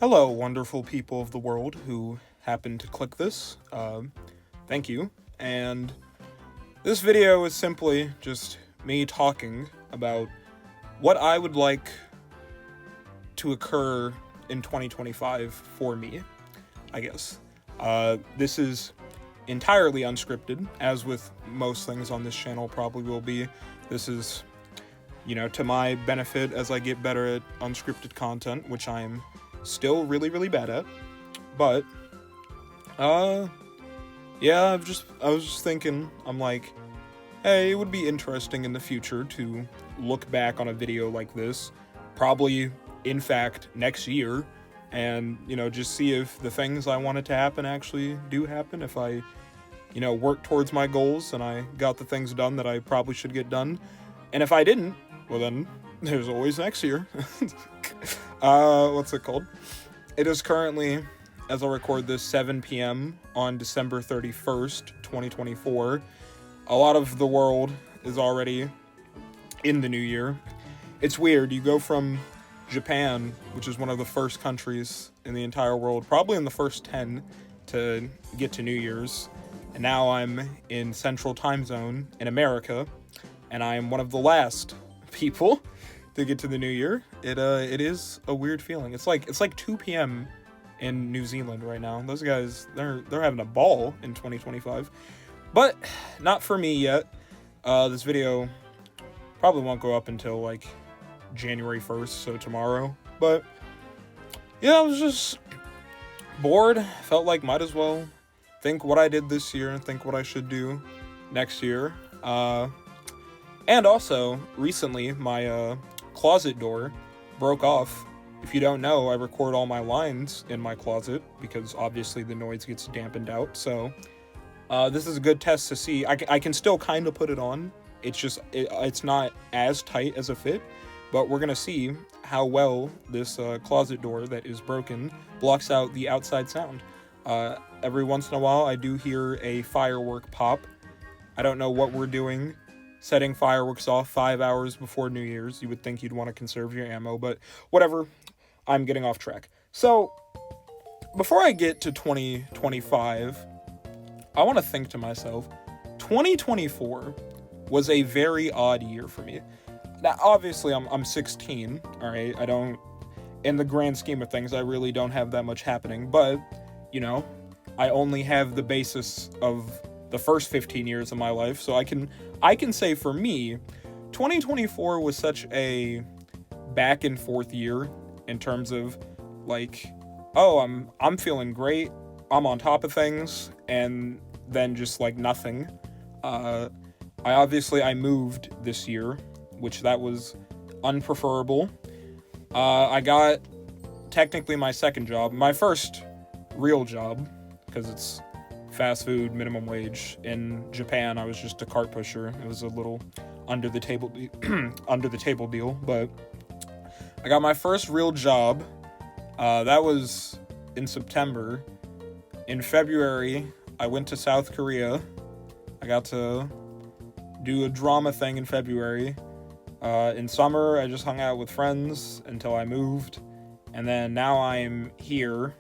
Hello, wonderful people of the world who happen to click this. Thank you. And this video is simply just me talking about what I would like to occur in 2025 for me, I guess. This is entirely unscripted, as with most things on this channel probably will be. This is, to my benefit as I get better at unscripted content, which I am still really, really bad at. But, yeah, I was just thinking, I'm like, hey, it would be interesting in the future to look back on a video like this, probably, in fact, next year, and, just see if the things I wanted to happen actually do happen, if I, work towards my goals and I got the things done that I probably should get done. And if I didn't, well then, there's always next year. What's it called? It is currently, as I record this, 7 p.m. on December 31st, 2024. A lot of the world is already in the new year. It's weird, you go from Japan, which is one of the first countries in the entire world, probably in the first 10 to get to New Year's, and now I'm in Central Time Zone in America, and I am one of the last people to get to the new year. It is a weird feeling. It's like 2 p.m. in New Zealand right now. Those guys, they're having a ball in 2025, but not for me yet. This video probably won't go up until like January 1st, so tomorrow. But yeah, I was just bored. Felt like might as well think what I did this year and think what I should do next year. And also, recently, my closet door broke off. If you don't know, I record all my lines in my closet because obviously the noise gets dampened out. So this is a good test to see. I can still kind of put it on. It's just, it's not as tight as a fit. But we're going to see how well this closet door that is broken blocks out the outside sound. Every once in a while, I do hear a firework pop. I don't know what we're doing setting fireworks off 5 hours before New Year's. You would think you'd want to conserve your ammo, but whatever. I'm getting off track. So, before I get to 2025, I want to think to myself, 2024 was a very odd year for me. Now, obviously, I'm 16, alright? I don't, in the grand scheme of things, I really don't have that much happening, but, I only have the basis of the first 15 years of my life, so I can say for me, 2024 was such a back and forth year in terms of like, oh, I'm feeling great, I'm on top of things, and then just like nothing. I moved this year, which that was unpreferable. I got technically my second job, my first real job, because it's fast food, minimum wage. In Japan, I was just a cart pusher. It was a little under the table deal, but I got my first real job. That was in September. In February, I went to South Korea. I got to do a drama thing in February. In summer, I just hung out with friends until I moved, and then now I'm here.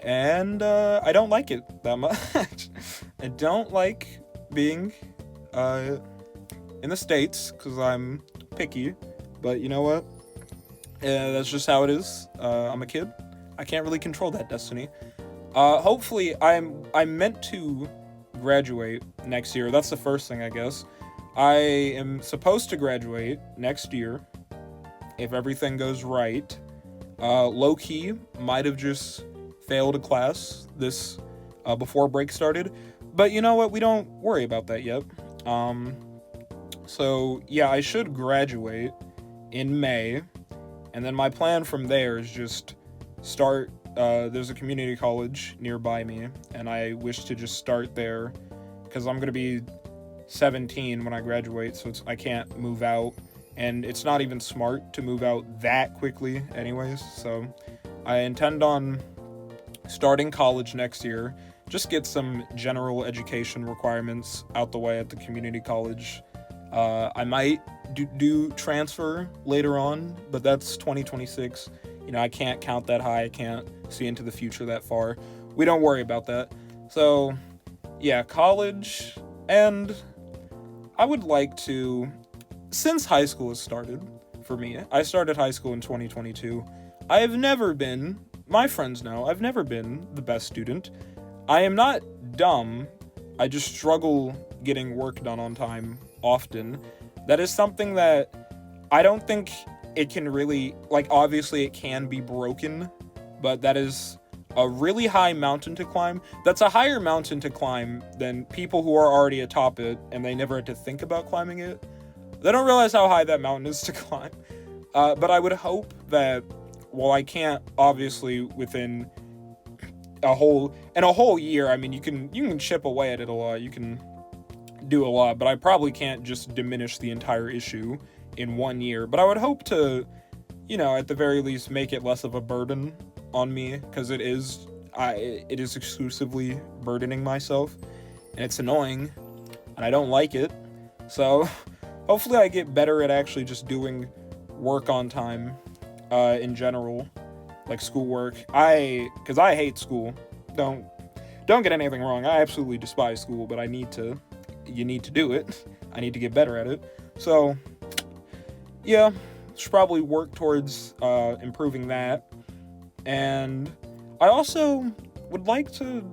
And I don't like it that much. I don't like being in the States because I'm picky. But you know what? That's just how it is. I'm a kid. I can't really control that destiny. Hopefully, I'm meant to graduate next year. That's the first thing, I guess. I am supposed to graduate next year if everything goes right. Low-key, might have just failed a class this before break started, but you know what, we don't worry about that yet. So yeah, I should graduate in May, and then my plan from there is just start, there's a community college nearby me, and I wish to just start there, because I'm going to be 17 when I graduate, so I can't move out, and it's not even smart to move out that quickly anyways, so I intend on starting college next year, just get some general education requirements out the way at the community college. I might do transfer later on, but that's 2026. I can't count that high. I can't see into the future that far. We don't worry about that. So, yeah, college, and I would like to, since high school has started for me, I started high school in 2022. I have never been, my friends know, I've never been the best student. I am not dumb. I just struggle getting work done on time often. That is something that I don't think it can really, like, obviously it can be broken, but that is a really high mountain to climb. That's a higher mountain to climb than people who are already atop it and they never had to think about climbing it. They don't realize how high that mountain is to climb. But I would hope that, while I can't, obviously, within a whole year, I mean, you can chip away at it a lot, you can do a lot, but I probably can't just diminish the entire issue in 1 year. But I would hope to, at the very least, make it less of a burden on me, because it is exclusively burdening myself, and it's annoying, and I don't like it. So hopefully I get better at actually just doing work on time, in general, like schoolwork. Because I hate school. Don't get anything wrong. I absolutely despise school, but you need to do it. I need to get better at it. So, yeah, should probably work towards improving that. And I also would like to,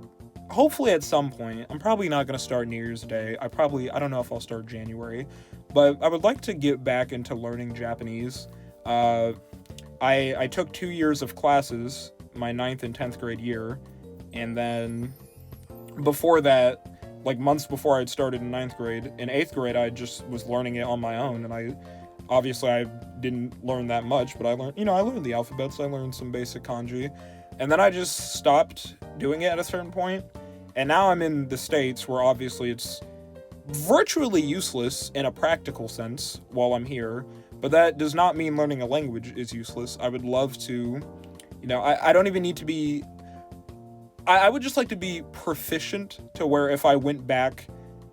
hopefully at some point, I'm probably not going to start New Year's Day. I don't know if I'll start January, but I would like to get back into learning Japanese. I took 2 years of classes, my 9th and 10th grade year, and then before that, like months before I'd started in 9th grade, in 8th grade I just was learning it on my own, and I didn't learn that much, but I learned the alphabets, I learned some basic kanji, and then I just stopped doing it at a certain point, and now I'm in the States, where obviously it's virtually useless in a practical sense while I'm here, but that does not mean learning a language is useless. I would love to, I don't even need to be, I would just like to be proficient to where if I went back,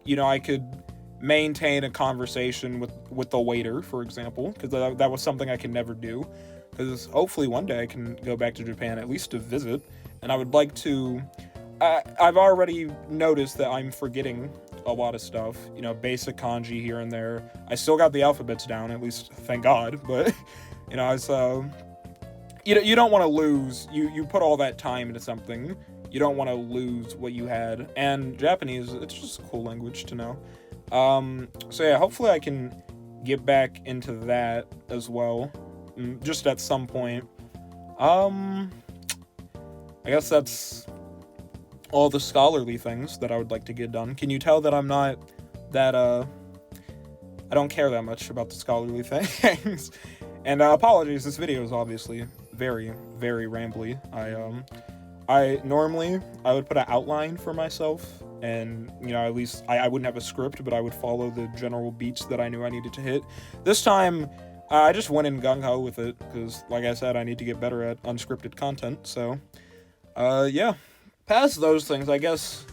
I could maintain a conversation with the waiter, for example, because that was something I could never do, because hopefully one day I can go back to Japan, at least to visit, and I would like to, I've already noticed that I'm forgetting a lot of stuff, basic kanji here and there. I still got the alphabets down, at least, thank God, but, so, you don't want to lose, you put all that time into something, you don't want to lose what you had, and Japanese, it's just a cool language to know. So yeah, hopefully I can get back into that as well, just at some point. I guess that's all the scholarly things that I would like to get done. Can you tell that I'm not that, I don't care that much about the scholarly things? And apologies, this video is obviously very, very rambly. I normally would put an outline for myself, and, at least I wouldn't have a script, but I would follow the general beats that I knew I needed to hit. This time, I just went in gung-ho with it, because, like I said, I need to get better at unscripted content, so, yeah. Past those things, I guess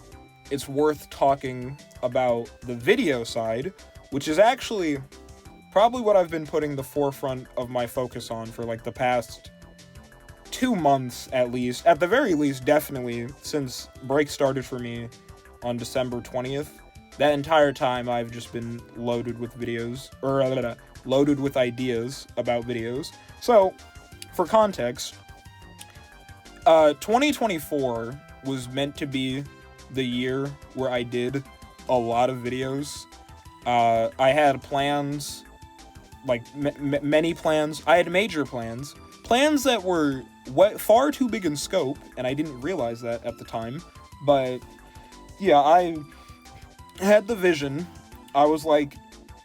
it's worth talking about the video side, which is actually probably what I've been putting the forefront of my focus on for, like, the past 2 months, at least. At the very least, definitely, since break started for me on December 20th. That entire time, I've just been loaded with videos, or loaded with ideas about videos. So, for context, 2024 was meant to be the year where I did a lot of videos. I had plans, like many plans. I had major plans that were far too big in scope, and I didn't realize that at the time. But yeah, I had the vision. I was like,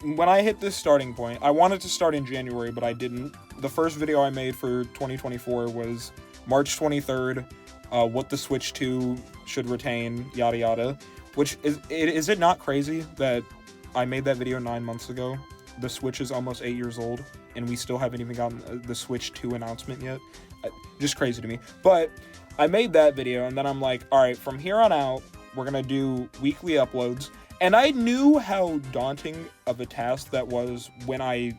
when I hit this starting point, I wanted to start in January, but I didn't. The first video I made for 2024 was March 23rd, what the Switch 2 should retain, yada yada. Which, is it not crazy that I made that video 9 months ago? The Switch is almost 8 years old, and we still haven't even gotten the Switch 2 announcement yet. Just crazy to me. But I made that video, and then I'm like, alright, from here on out, we're gonna do weekly uploads. And I knew how daunting of a task that was when I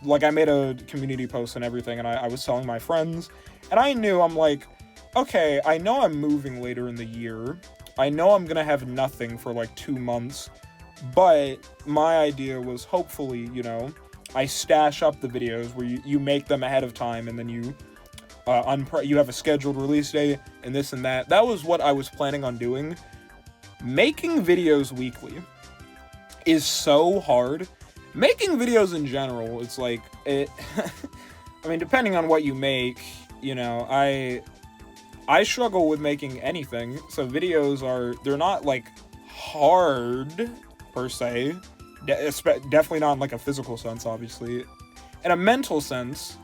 made a community post and everything, and I was telling my friends, and I knew, I'm like, okay, I know I'm moving later in the year. I know I'm gonna have nothing for like 2 months, but my idea was hopefully, I stash up the videos where you make them ahead of time, and then you have a scheduled release date and this and that. That was what I was planning on doing. Making videos weekly is so hard. Making videos in general, it's like, I mean, depending on what you make, I struggle with making anything, so videos they're not, like, hard, per se. Definitely not in, like, a physical sense, obviously. In a mental sense,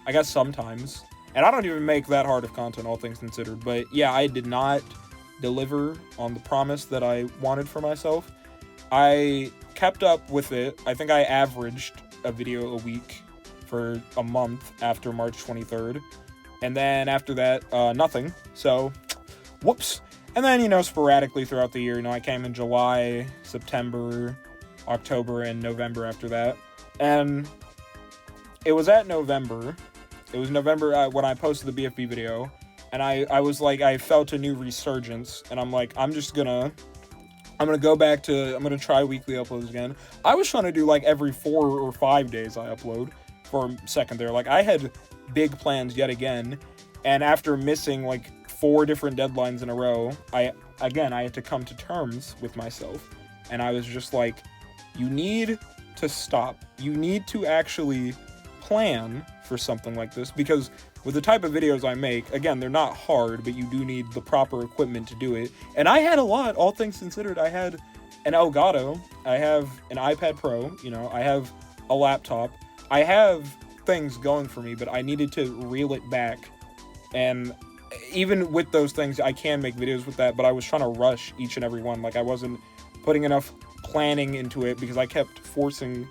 I guess sometimes. And I don't even make that hard of content, all things considered. But, yeah, I did not deliver on the promise that I wanted for myself. I kept up with it. I think I averaged a video a week for a month after March 23rd. And then after that, nothing. So, whoops. And then, sporadically throughout the year, I came in July, September, October, and November after that. And it was November when I posted the BFB video. And I was like, I felt a new resurgence. And I'm like, I'm gonna try weekly uploads again. I was trying to do like every 4 or 5 days I upload for a second there. Like, I had big plans yet again, and after missing like 4 different deadlines in a row, I had to come to terms with myself, and I was just like, you need to stop. You need to actually plan for something like this, because with the type of videos I make, again, they're not hard, but you do need the proper equipment to do it. And I had a lot, all things considered. I had an Elgato, I have an iPad Pro, I have a laptop, I have things going for me, but I needed to reel it back. And even with those things, I can make videos with that, but I was trying to rush each and every one. Like, I wasn't putting enough planning into it because I kept forcing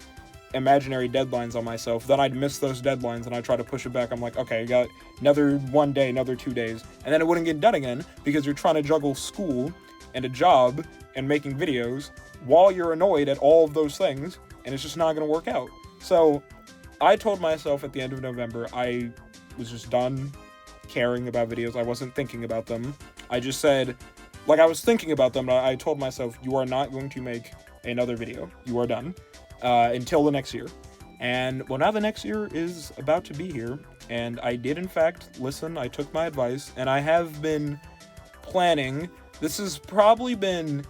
imaginary deadlines on myself. Then I'd miss those deadlines and I'd try to push it back. I'm like, okay, I got another 1 day, another 2 days, and then it wouldn't get done again because you're trying to juggle school and a job and making videos while you're annoyed at all of those things, and it's just not going to work out. So I told myself at the end of November I was just done caring about videos. I wasn't thinking about them. I just said, like, I was thinking about them, but I told myself, you are not going to make another video. You are done. Until the next year. And, well, now the next year is about to be here, and I did, in fact, listen. I took my advice, and I have been planning. This has been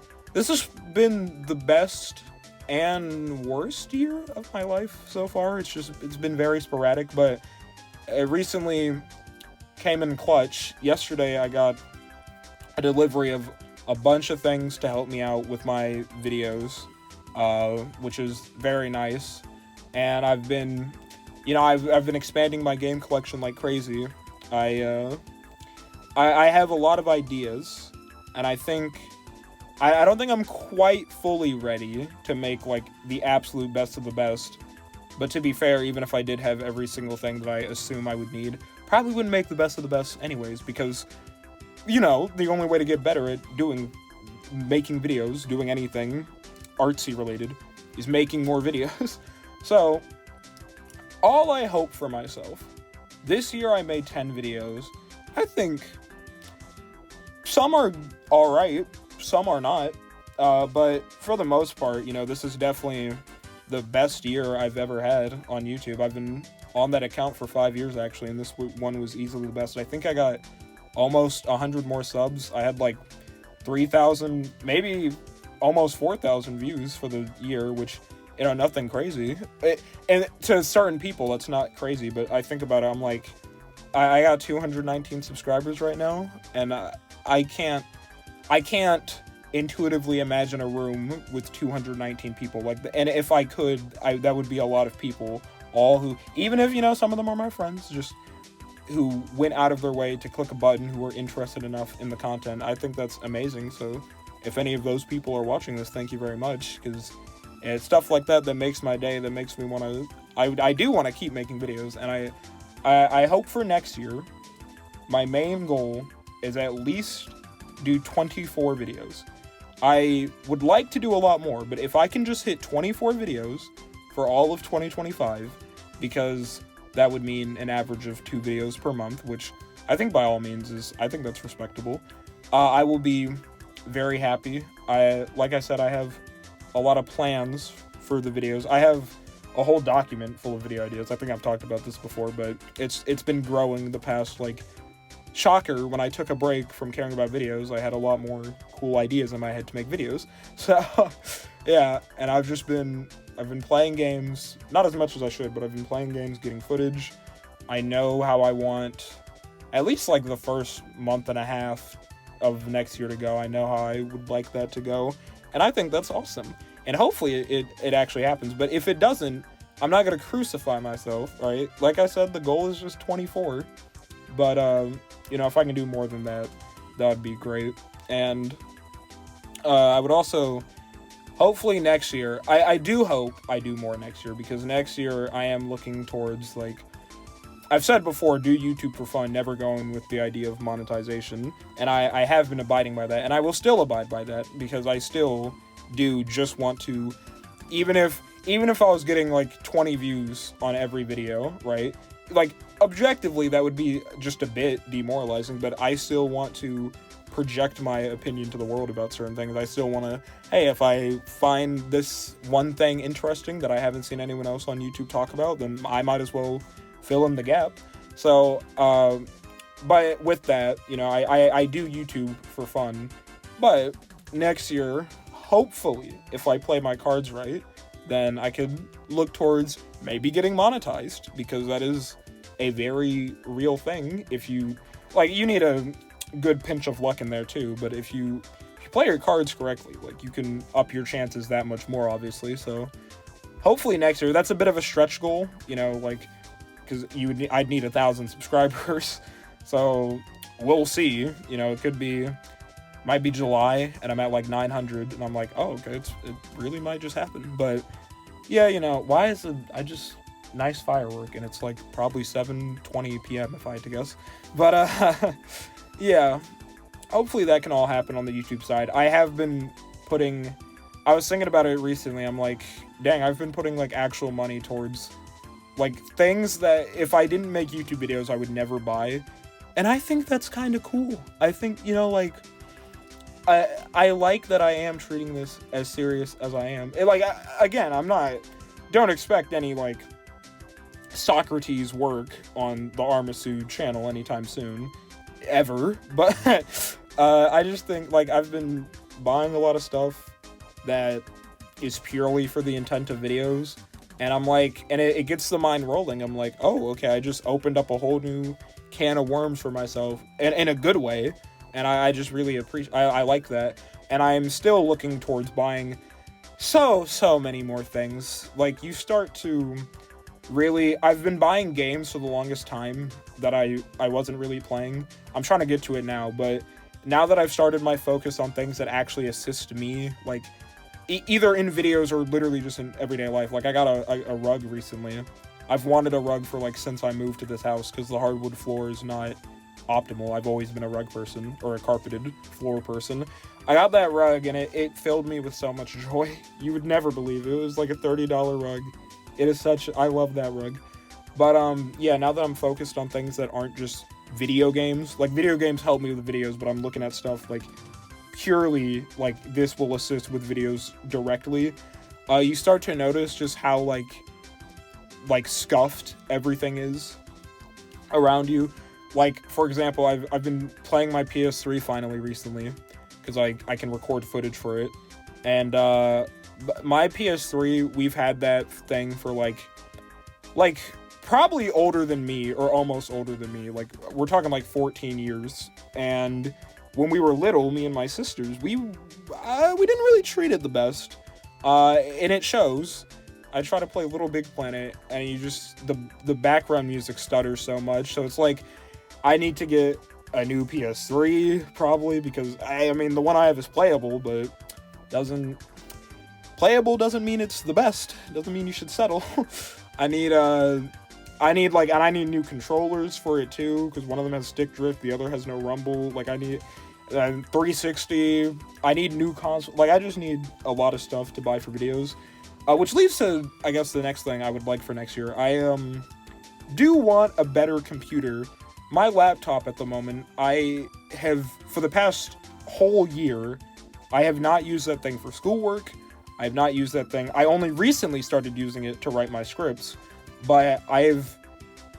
the best and worst year of my life so far. It's been very sporadic, but it recently came in clutch. Yesterday, I got a delivery of a bunch of things to help me out with my videos, which is very nice. And I've been expanding my game collection like crazy. I have a lot of ideas, and I don't think I'm quite fully ready to make like the absolute best of the best. But to be fair, even if I did have every single thing that I assume I would need, probably wouldn't make the best of the best anyways, because the only way to get better at making videos, doing anything artsy related, is making more videos. So all I hope for myself, this year I made 10 videos. I think some are alright, some are not, but for the most part, this is definitely the best year I've ever had on YouTube. I've been on that account for 5 years actually, and this one was easily the best. I think I got almost 100 more subs. I had like 3,000, maybe almost 4,000 views for the year, which, nothing crazy. And to certain people, that's not crazy, but I think about it, I'm like, I got 219 subscribers right now, and I can't intuitively imagine a room with 219 people. And if I could, that would be a lot of people, all who, even if, some of them are my friends, just who went out of their way to click a button, who were interested enough in the content. I think that's amazing. So if any of those people are watching this, thank you very much, because it's stuff like that makes my day, that makes me want to, I do want to keep making videos, and I hope for next year, my main goal is at least do 24 videos. I would like to do a lot more, but if I can just hit 24 videos for all of 2025, because that would mean an average of 2 videos per month, which I think by all means I think that's respectable. I will be very happy. Like I said, I have a lot of plans for the videos. I have a whole document full of video ideas. I think I've talked about this before, but it's been growing the past, like, shocker, when I took a break from caring about videos, I had a lot more cool ideas in my head to make videos. So, yeah, and I've been playing games, not as much as I should, but I've been playing games, getting footage. I know how I want, at least, like, the first month and a half of next year to go. I know how I would like that to go, and I think that's awesome. And hopefully it actually happens, but if it doesn't, I'm not going to crucify myself, right? Like I said, the goal is just 24, but, if I can do more than that, that would be great. And I would also, hopefully next year, I do hope I do more next year, because next year I am looking towards, like, I've said before, do YouTube for fun, never going with the idea of monetization, and I have been abiding by that, and I will still abide by that, because I still do just want to, even if I was getting, like, 20 views on every video, right, like, objectively that would be just a bit demoralizing, but I still want to project my opinion to the world about certain things. I still want to, hey, if I find this one thing interesting that I haven't seen anyone else on YouTube talk about, then I might as well fill in the gap. So, but with that, I do YouTube for fun, but next year, hopefully, if I play my cards right, then I could look towards maybe getting monetized, because that is a very real thing. If you, like, you need a good pinch of luck in there too, but if you play your cards correctly, like, you can up your chances that much more, obviously. So hopefully next year, that's a bit of a stretch goal, like, because I'd need 1,000 subscribers. So we'll see. It could be, might be July and I'm at like 900 and I'm like, oh, okay, it really might just happen. But yeah, why is I just nice firework and it's like probably 7:20 p.m. if I had to guess. But yeah, hopefully that can all happen on the YouTube side. I was thinking about it recently. I'm like, dang, I've been putting like actual money towards like things that if I didn't make YouTube videos I would never buy, and I think that's kind of cool. I think, like, I like that I am treating this as serious as I am. Again, don't expect any like Socrates work on the Armasu channel anytime soon, ever, but I just think, like, I've been buying a lot of stuff that is purely for the intent of videos, and I'm like, and it gets the mind rolling. I'm like, oh, okay, I just opened up a whole new can of worms for myself, and in a good way, and I just really appreciate, I like that, and I'm still looking towards buying so many more things. Like, you start to really, I've been buying games for the longest time that I wasn't really playing. I'm trying to get to it now, but now that I've started my focus on things that actually assist me, like, either in videos or literally just in everyday life. Like, I got a rug recently. I've wanted a rug for, like, since I moved to this house, because the hardwood floor is not optimal. I've always been a rug person, or a carpeted floor person. I got that rug, and it filled me with so much joy. You would never believe it. It was like a $30 rug. It is I love that rug. But, yeah, now that I'm focused on things that aren't just video games, like, video games help me with videos, but I'm looking at stuff, like, purely, like, this will assist with videos directly, you start to notice just how, like, scuffed everything is around you. Like, for example, I've been playing my PS3 finally recently, because I can record footage for it, and, my PS3, we've had that thing for, like, probably older than me, or almost older than me, like, we're talking, like, 14 years, and when we were little, me and my sisters, we didn't really treat it the best, and it shows. I try to play Little Big Planet, and you just, the background music stutters so much, so it's like, I need to get a new PS3, probably, because, I mean, the one I have is playable, but playable doesn't mean it's the best, doesn't mean you should settle. I need new controllers for it too, because one of them has stick drift, the other has no rumble, like, And 360, I need new console. Like, I just need a lot of stuff to buy for videos. Which leads to, I guess, the next thing I would like for next year. I do want a better computer. My laptop at the moment, I have, for the past whole year, I have not used that thing for schoolwork. I have not used that thing. I only recently started using it to write my scripts, but I have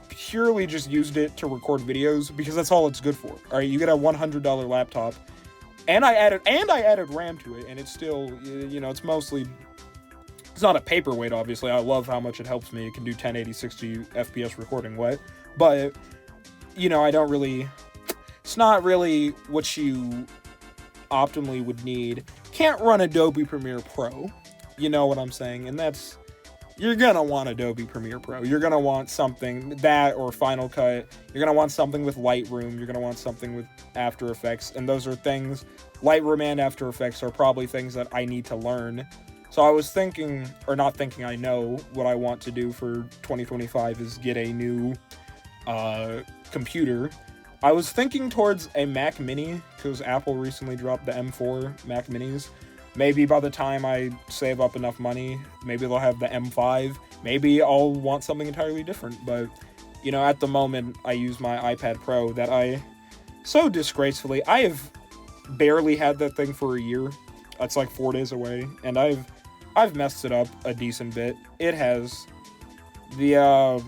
purely just used it to record videos because that's all it's good for. All right, you get a $100 laptop, and I added RAM to it, and it's still, it's mostly, it's not a paperweight, obviously. I love how much it helps me. It can do 1080, 60 FPS recording, but, I don't really, it's not really what you optimally would need. Can't run Adobe Premiere Pro, you know what I'm saying, and you're gonna want Adobe Premiere Pro. You're gonna want something, that or Final Cut. You're gonna want something with Lightroom. You're gonna want something with After Effects, and those are things, Lightroom and After Effects are probably things that I need to learn. So I was thinking, or not thinking, I know what I want to do for 2025 is get a new computer. I was thinking towards a Mac Mini, because Apple recently dropped the M4 Mac Minis. Maybe by the time I save up enough money, maybe they'll have the M5. Maybe I'll want something entirely different. But, at the moment, I use my iPad Pro that I, so disgracefully, I have barely had that thing for a year. That's like 4 days away. And I've messed it up a decent bit. It has the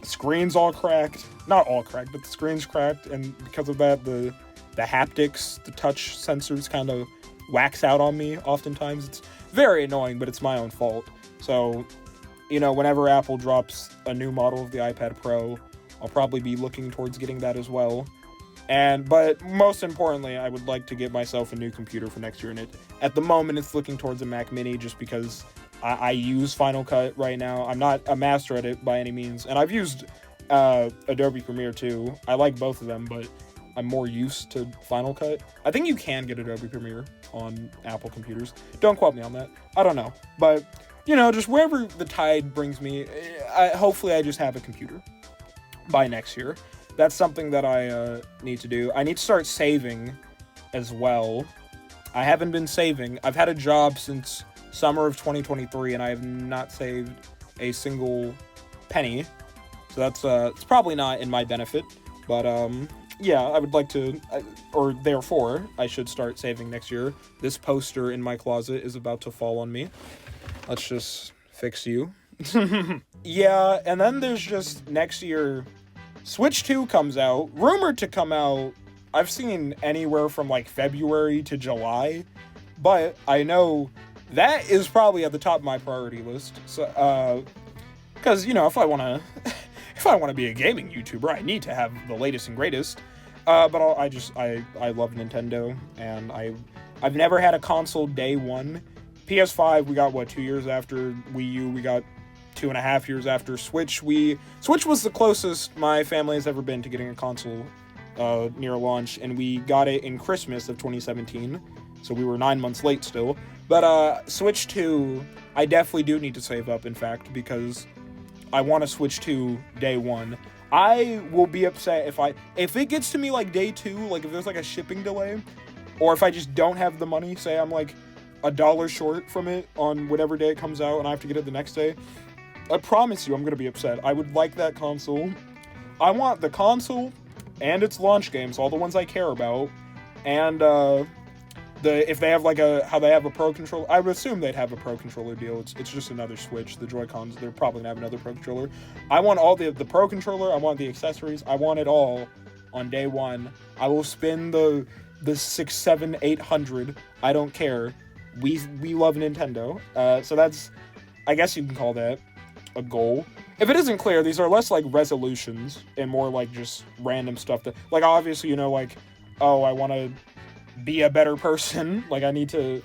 screen's all cracked. Not all cracked, but the screen's cracked. And because of that, the haptics, the touch sensors kind of wax out on me oftentimes. It's very annoying, but it's my own fault. So, whenever Apple drops a new model of the iPad Pro, I'll probably be looking towards getting that as well. But most importantly, I would like to get myself a new computer for next year. And at the moment, it's looking towards a Mac Mini just because I use Final Cut right now. I'm not a master at it by any means. And I've used Adobe Premiere too. I like both of them, but I'm more used to Final Cut. I think you can get Adobe Premiere on Apple computers. Don't quote me on that. I don't know. But, just wherever the tide brings me, hopefully I just have a computer by next year. That's something that I need to do. I need to start saving as well. I haven't been saving. I've had a job since summer of 2023, and I have not saved a single penny. So that's it's probably not in my benefit. But, yeah, I would like to, or therefore, I should start saving next year. This poster in my closet is about to fall on me. Let's just fix you. Yeah, and then there's just next year, Switch 2 comes out, rumored to come out, I've seen anywhere from like February to July, but I know that is probably at the top of my priority list. So, because, if I want to... If I want to be a gaming YouTuber, I need to have the latest and greatest. But I love Nintendo, and I've never had a console day one. PS5, we got, 2 years after Wii U, we got 2.5 years after Switch. Switch was the closest my family has ever been to getting a console near launch, and we got it in Christmas of 2017, so we were 9 months late still. But Switch 2, I definitely do need to save up, in fact, because I want to Switch 2 day one. I will be upset if it gets to me like day two, like if there's like a shipping delay, or if I just don't have the money, say I'm like $1 short from it on whatever day it comes out and I have to get it the next day. I promise you I'm going to be upset. I would like that console. I want the console and its launch games, all the ones I care about, and if they have like how they have a Pro Controller, I would assume they'd have a Pro Controller deal. It's just another Switch. The Joy-Cons, they're probably gonna have another Pro Controller. I want all the Pro Controller, I want the accessories, I want it all on day one. I will spend the 6, 7, 800. I don't care. We love Nintendo. So that's, I guess you can call that a goal. If it isn't clear, these are less like resolutions and more like just random stuff that, like, obviously, like, oh, I want to be a better person. Like, I need to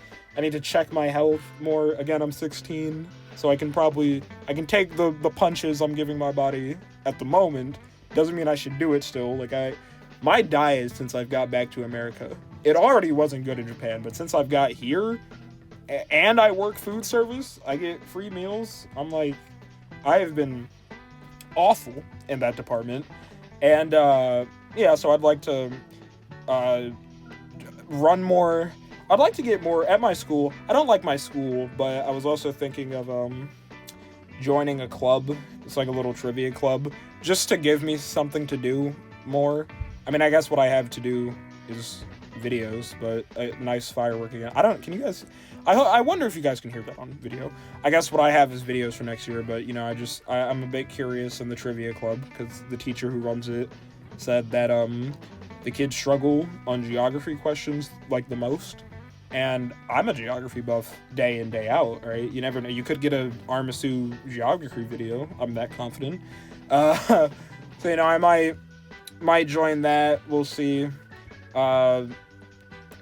check my health more. Again, I'm 16, so I can take the punches I'm giving my body at the moment. Doesn't mean I should do it still. Like, my diet since I've got back to America, it already wasn't good in Japan, but since I've got here, and I work food service, I get free meals, I'm like, I have been awful in that department. And, yeah, so I'd like to, run more. I'd like to get more at my school. I don't like my school, but I was also thinking of joining a club. It's like a little trivia club, just to give me something to do more. I mean, I guess what I have to do is videos, but a nice firework again. Can you guys, I wonder if you guys can hear that on video. I guess what I have is videos for next year, but, you know, I'm a bit curious in the trivia club, because the teacher who runs it said that, the kids struggle on geography questions, like, the most. And I'm a geography buff day in, day out, right? You never know. You could get a Armasu geography video. I'm that confident. So, you know, I might join that. We'll see. I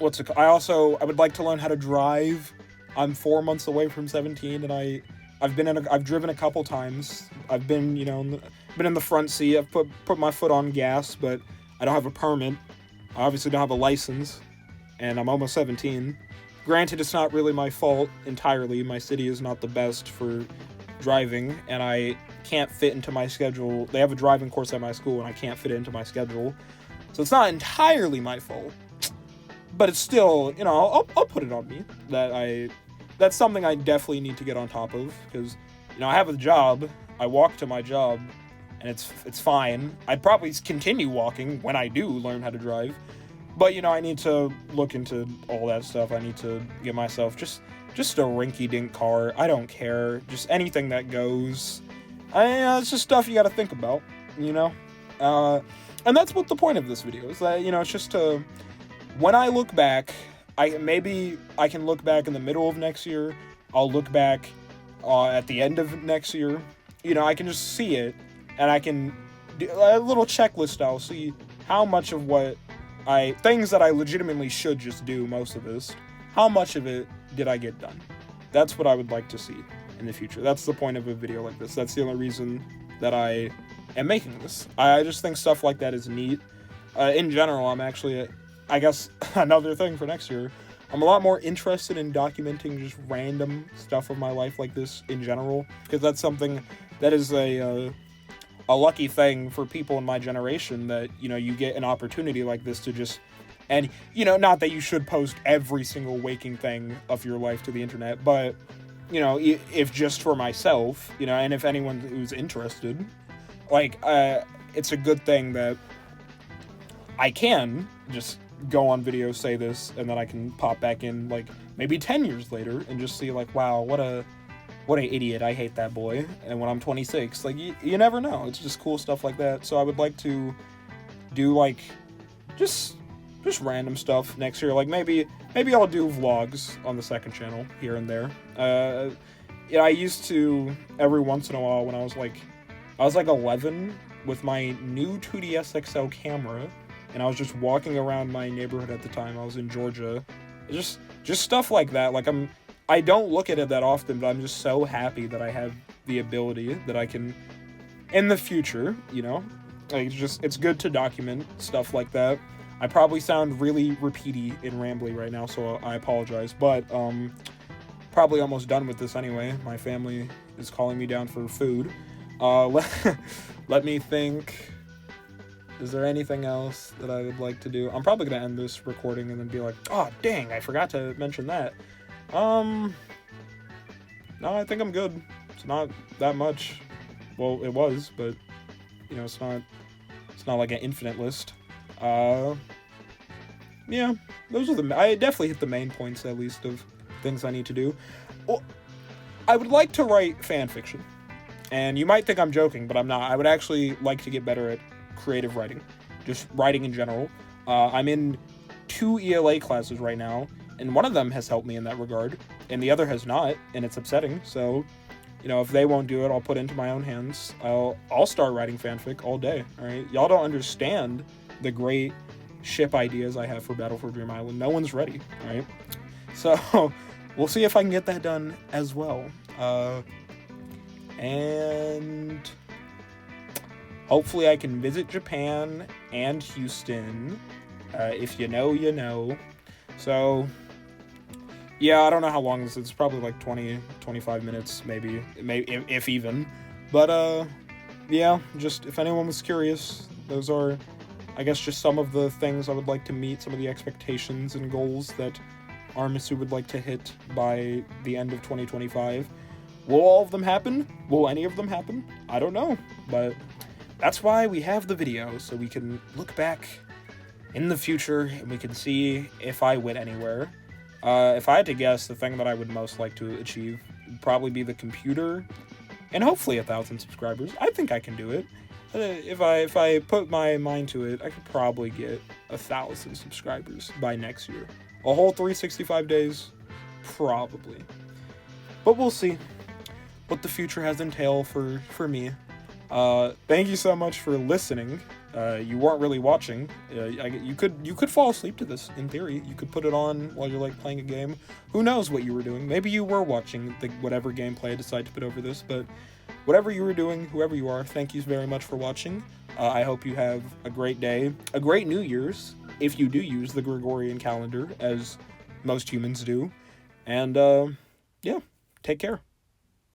would like to learn how to drive. I'm 4 months away from 17, and I've driven a couple times. I've been, you know, been in the front seat. I've put my foot on gas, but I don't have a permit. I obviously don't have a license. And I'm almost 17. Granted, it's not really my fault entirely. My city is not the best for driving, and I can't fit into my schedule. They have a driving course at my school, and I can't fit it into my schedule. So it's not entirely my fault. But it's still, you know, I'll put it on me. That's something I definitely need to get on top of, because, you know, I have a job. I walk to my job, and it's fine. I'd probably continue walking when I do learn how to drive. But, you know, I need to look into all that stuff. I need to get myself just a rinky-dink car. I don't care. Just anything that goes. It's just stuff you gotta think about, you know? And that's what the point of this video is. That, you know, it's just to... When I look back, I can look back in the middle of next year. I'll look back at the end of next year. You know, I can just see it. And I can... do a little checklist. I'll see how much of what... things that I legitimately should just do most of this, how much of it did I get done? That's what I would like to see in the future. That's the point of a video like this. That's the only reason that I am making this. I just think stuff like that is neat. In general, I'm actually, I guess, another thing for next year, I'm a lot more interested in documenting just random stuff of my life like this in general, because that's something that is a lucky thing for people in my generation, that, you know, you get an opportunity like this to just, and, you know, not that you should post every single waking thing of your life to the internet, but, you know, if just for myself, you know, and if anyone who's interested, like, it's a good thing that I can just go on video, say this, and then I can pop back in, like, maybe 10 years later and just see, like, wow, what a idiot, I hate that boy. And when I'm 26, like, you never know. It's just cool stuff like that. So I would like to do, like, just random stuff next year. Like, maybe I'll do vlogs on the second channel here and there. Yeah, I used to, every once in a while, when I was like 11 with my new 2DS XL camera, and I was just walking around my neighborhood at the time. I was in Georgia. Just stuff like that. Like, I don't look at it that often, but I'm just so happy that I have the ability that I can, in the future, you know, like, it's good to document stuff like that. I probably sound really repeaty and rambly right now, so I apologize, but, probably almost done with this anyway. My family is calling me down for food. Let me think. Is there anything else that I would like to do? I'm probably gonna end this recording and then be like, oh, dang, I forgot to mention that. No, I think I'm good. It's not that much. Well, it was, but, you know, it's not like an infinite list. Yeah, those are I definitely hit the main points, at least, of things I need to do. Well, I would like to write fan fiction. And you might think I'm joking, but I'm not. I would actually like to get better at creative writing. Just writing in general. I'm in 2 ELA classes right now, and one of them has helped me in that regard, and the other has not, and it's upsetting. So, you know, if they won't do it, I'll put it into my own hands. I'll start writing fanfic all day, alright? Y'all don't understand the great ship ideas I have for Battle for Dream Island. No one's ready, alright? So, we'll see if I can get that done as well. And hopefully I can visit Japan and Houston. If you know, you know. So, yeah, I don't know how long this is. It's probably like 20, 25 minutes, maybe if even. But, yeah, just if anyone was curious, those are... I guess just some of the things I would like to meet, some of the expectations and goals that Armisu would like to hit by the end of 2025. Will all of them happen? Will any of them happen? I don't know, but that's why we have the video, so we can look back in the future and we can see if I went anywhere. If I had to guess, the thing that I would most like to achieve would probably be the computer, and hopefully 1,000 subscribers. I think I can do it. If I put my mind to it, I could probably get 1,000 subscribers by next year. A whole 365 days? Probably. But we'll see what the future has in tail for me. Thank you so much for listening. You weren't really watching. You could fall asleep to this, in theory. You could put it on while you're, like, playing a game. Who knows what you were doing? Maybe you were watching whatever gameplay I decided to put over this, but whatever you were doing, whoever you are, thank you very much for watching. I hope you have a great day, a great New Year's, if you do use the Gregorian calendar, as most humans do. And, yeah, take care.